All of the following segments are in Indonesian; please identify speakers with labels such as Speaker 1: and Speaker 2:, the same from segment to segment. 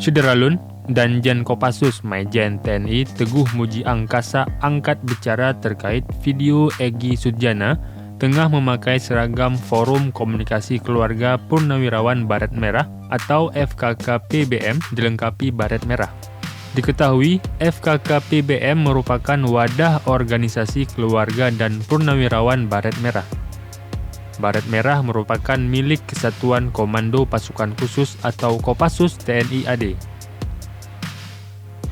Speaker 1: Syederalun, Danjen Kopassus Maijen TNI Teguh Muji Angkasa angkat bicara terkait video Egy Sujana tengah memakai seragam Forum Komunikasi Keluarga Purnawirawan Baret Merah atau FKK-PBM dilengkapi baret merah. Diketahui, FKK-PBM merupakan wadah organisasi keluarga dan purnawirawan Baret Merah. Baret Merah merupakan milik Kesatuan Komando Pasukan Khusus atau Kopassus TNI AD.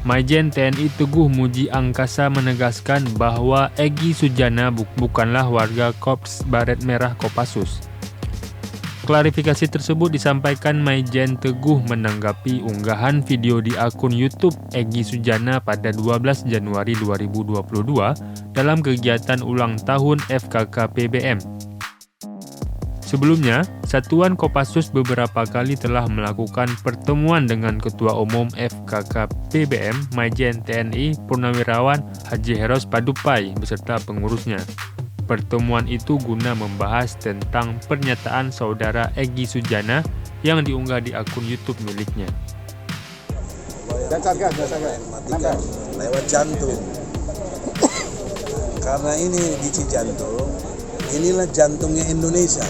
Speaker 1: Maijen TNI Teguh Muji Angkasa menegaskan bahwa Egy Sujana bukanlah warga Korps Baret Merah Kopassus. Klarifikasi tersebut disampaikan Maijen Teguh menanggapi unggahan video di akun YouTube Egy Sujana pada 12 Januari 2022 dalam kegiatan ulang tahun FKK-PBM. Sebelumnya, Satuan Kopassus beberapa kali telah melakukan pertemuan dengan Ketua Umum FKK-PBM Maijen TNI Purnawirawan Haji Heros Padupai beserta pengurusnya. Pertemuan itu guna membahas tentang pernyataan saudara Egy Sujana yang diunggah di akun YouTube miliknya.
Speaker 2: Matikan lewat jantung. Karena ini di Cijantung, inilah jantungnya Indonesia.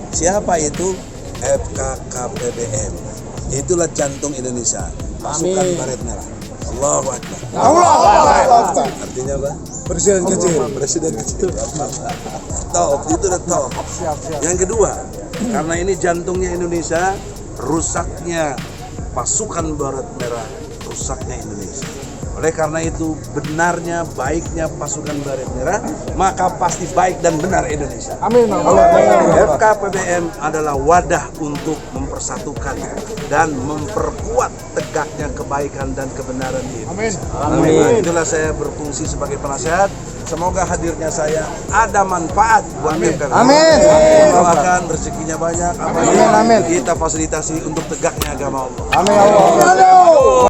Speaker 2: Siapa itu? FKK-PBM. Itulah jantung Indonesia. Pasukan Baret Merah. Allahu Akbar.
Speaker 3: Allah.
Speaker 2: Artinya apa?
Speaker 3: Presiden kecil.
Speaker 2: Presiden kecil. Top, itu udah top. Yang kedua, karena ini jantungnya Indonesia, rusaknya pasukan Baret Merah, rusaknya Indonesia. Oleh karena itu, benarnya, baiknya pasukan Baret Merah, maka pasti baik dan benar Indonesia.
Speaker 3: Amin.
Speaker 2: FKPBM adalah wadah untuk mempersatukan dan memperkuat tegaknya kebaikan dan kebenaran di Indonesia.
Speaker 3: Amin.
Speaker 2: Itulah saya berfungsi sebagai penasehat. Semoga hadirnya saya ada manfaat buat FKPBM.
Speaker 3: Amin.
Speaker 2: Doakan rezekinya banyak.
Speaker 3: Amin.
Speaker 2: Kita fasilitasi untuk tegaknya agama Allah.
Speaker 3: Amin.